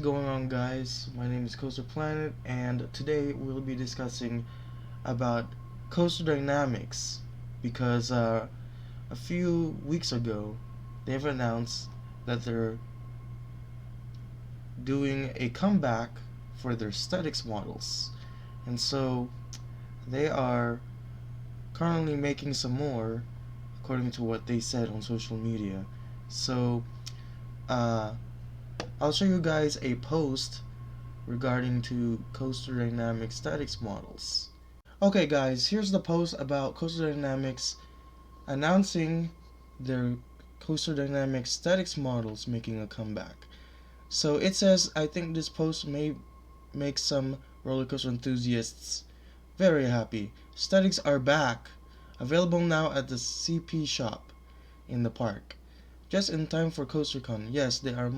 going on, guys? My name is Coaster Planet, and today we'll be discussing about Coaster Dynamix because a few weeks ago they've announced that they're doing a comeback for their Statix models, and so they are currently making some more, according to what they said on social media. So, uh, I'll show you guys a post regarding to Coaster Dynamix Statix models. Okay guys, here's the post about Coaster Dynamix announcing their Coaster Dynamix Statix models making a comeback. So it says, I think this post may make some roller coaster enthusiasts very happy. Statix are back, available now at the CP shop in the park. Just in time for CoasterCon. Yes, there are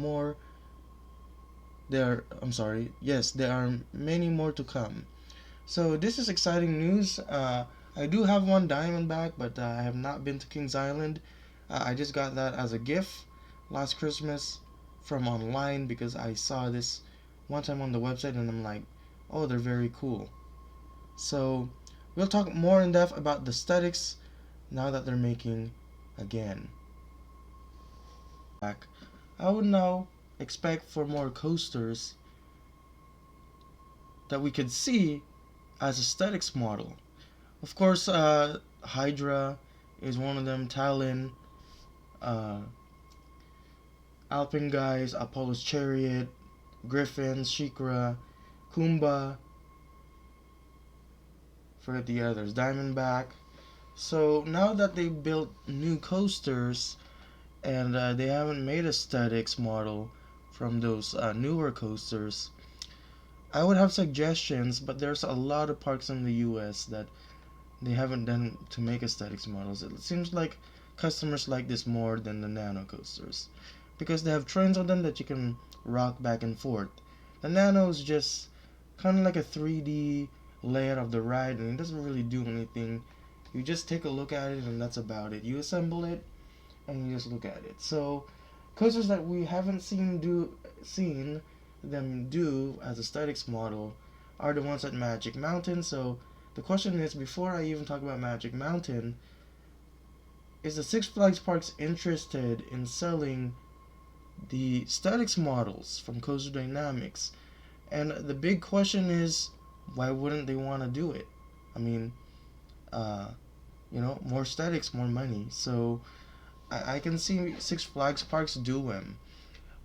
many more to come. So this is exciting news. I do have one Diamondback, but I have not been to Kings Island. I just got that as a gift last Christmas from online because I saw this one time on the website and I'm like, oh, they're very cool. So we'll talk more in depth about the Statix now that they're making again. I would now expect for more coasters that we could see as a Statix model. Of course, Hydra is one of them, Talon, Alpine Guys, Apollo's Chariot, Griffin, Shikra, Kumba, forget the others, Diamondback. So now that they built new coasters and they haven't made a Statix model from those newer coasters, I would have suggestions, but there's a lot of parks in the US that they haven't done to make a Statix models. It seems like customers like this more than the Nano coasters because they have trains on them that you can rock back and forth. The Nano is just kind of like a 3D layout of the ride, and it doesn't really do anything. You just take a look at it and that's about it. You assemble it and you just look at it. So coasters that we haven't seen them do as a Statix model are the ones at Magic Mountain. So the question is, before I even talk about Magic Mountain, is the Six Flags Parks interested in selling the Statix models from Coaster Dynamix? And the big question is, why wouldn't they want to do it? I mean, more Statix, more money. So I can see Six Flags Parks do them.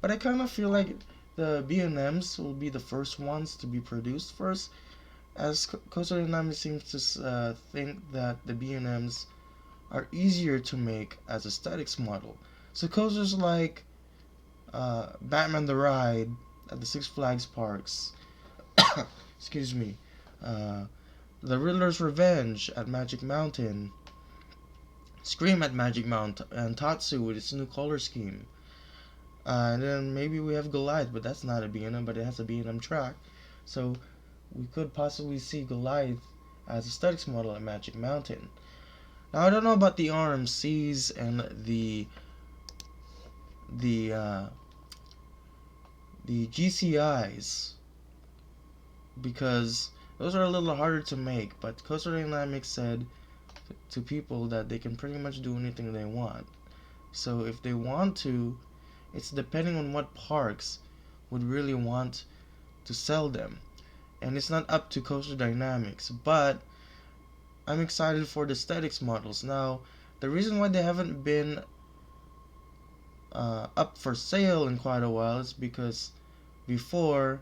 But I kind of feel like the B&Ms will be the first ones to be produced first, as Coaster Dynamix seems to think that the B&Ms are easier to make as a Statix model. So coasters like Batman the Ride at the Six Flags Parks, excuse me, the Riddler's Revenge at Magic Mountain, Scream at Magic Mountain, and Tatsu with its new color scheme. And then maybe we have Goliath, but that's not a B&M, but it has a B&M track. So we could possibly see Goliath as a Statix model at Magic Mountain. Now I don't know about the RMCs and the GCIs, because those are a little harder to make, but Coaster Dynamix said to people that they can pretty much do anything they want. So if they want to, it's depending on what parks would really want to sell them. And it's not up to Coaster Dynamix, but I'm excited for the Statix models. Now, the reason why they haven't been up for sale in quite a while is because before,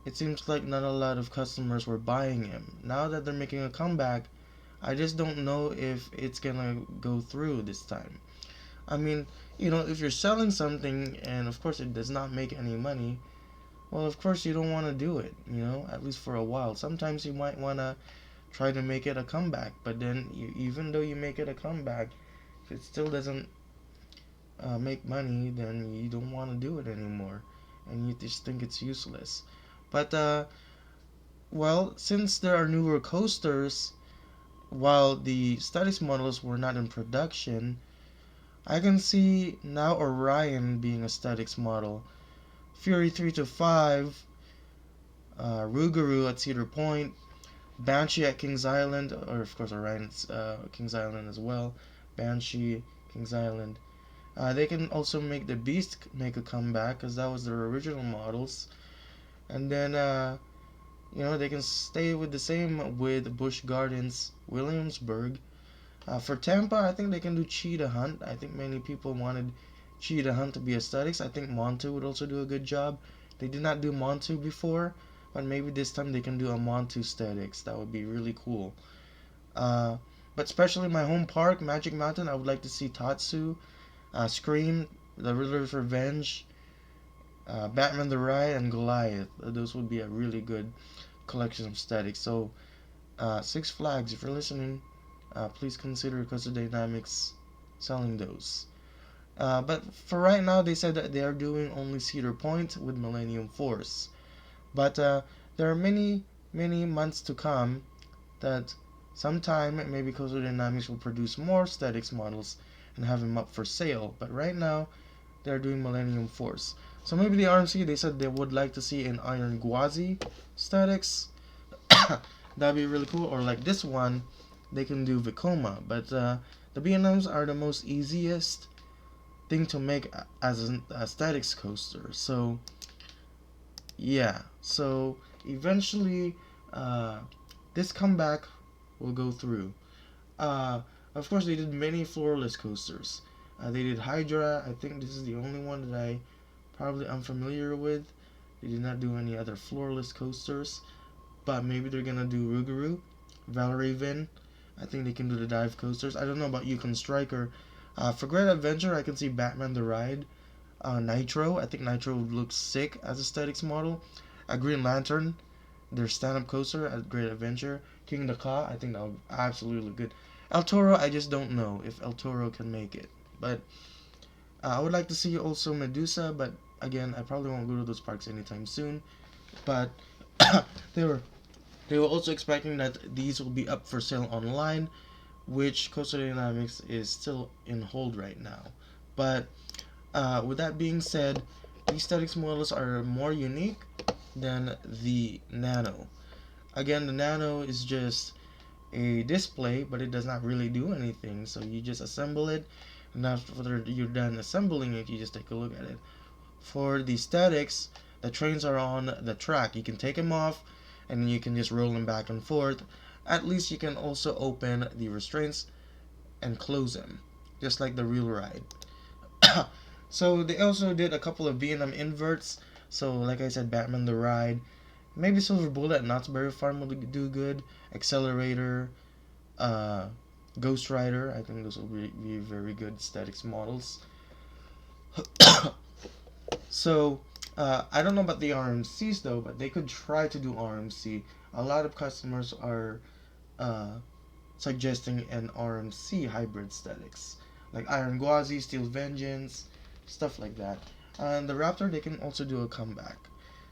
it seems like not a lot of customers were buying them. Now that they're making a comeback, I just don't know if it's gonna go through this time. I mean, if you're selling something and of course it does not make any money, well, of course you don't want to do it, at least for a while. Sometimes you might want to try to make it a comeback, but then even though you make it a comeback, if it still doesn't make money, then you don't want to do it anymore, and you just think it's useless. But since there are newer coasters, while the Statix models were not in production, I can see now Orion being a Statix model. Fury 3 to 5, Rougarou at Cedar Point, Banshee at Kings Island, or of course Orion's Kings Island as well. Banshee, Kings Island. They can also make the Beast make a comeback because that was their original models. And then, they can stay with the same with Busch Gardens, Williamsburg. For Tampa, I think they can do Cheetah Hunt. I think many people wanted Cheetah Hunt to be aesthetics. I think Montu would also do a good job. They did not do Montu before, but maybe this time they can do a Montu aesthetics. That would be really cool. But especially my home park, Magic Mountain, I would like to see Tatsu, Scream, The Riddler's Revenge, Batman the Ride, and Goliath. Those would be a really good collection of aesthetics. So, Six Flags, if you're listening, please consider Coaster Dynamix selling those. But for right now, they said that they are doing only Cedar Point with Millennium Force. But there are many, many months to come that sometime maybe Coaster Dynamics will produce more Statix models and have them up for sale. But right now, they're doing Millennium Force. So maybe the RMC, they said they would like to see an Iron Gwazi Statix. That'd be really cool. Or like this one, they can do Vekoma. But the B&Ms are the most easiest thing to make as a Statix coaster. So yeah, so eventually this comeback will go through. Of course, they did many floorless coasters. They did Hydra. I think this is the only one that I probably unfamiliar with. They did not do any other floorless coasters, but maybe they're gonna do Rougarou, Valraven. I think they can do the dive coasters. I don't know about Yukon Striker. For Great Adventure, I can see Batman the Ride. Nitro, I think Nitro would look sick as a Statix model. Green Lantern, their stand-up coaster at Great Adventure. King the Ka, I think that would absolutely look good. El Toro, I just don't know if El Toro can make it. But I would like to see also Medusa, but again, I probably won't go to those parks anytime soon. But they were also expecting that these will be up for sale online, which Coaster Dynamics is still in hold right now. But with that being said, these Statix models are more unique than the Nano. Again, the Nano is just a display, but it does not really do anything. So you just assemble it, and after you're done assembling it, you just take a look at it. For the Statix, the trains are on the track. You can take them off, and then you can just roll them back and forth. At least you can also open the restraints and close them, just like the real ride. So they also did a couple of B&M inverts. So like I said, Batman the Ride, maybe Silver Bullet at Knott's Berry Farm will do good. Accelerator, Ghost Rider, I think those will be very good Statix models. So I don't know about the RMCs though, but they could try to do RMC. A lot of customers are suggesting an RMC hybrid Statix, like Iron Gwazi, Steel Vengeance, stuff like that. And the Raptor, they can also do a comeback.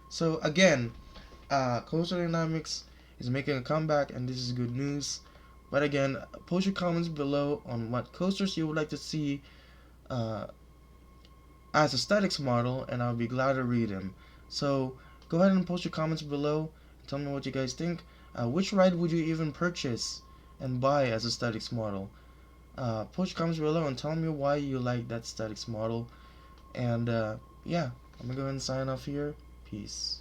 So again, Coaster Dynamics is making a comeback, and this is good news. But again, post your comments below on what coasters you would like to see as a Statix model, and I'll be glad to read them. So go ahead and post your comments below. Tell me what you guys think. Which ride would you even purchase and buy as a Statix model? Post your comments below and tell me why you like that Statix model. And yeah, I'm gonna go ahead and sign off here. Peace.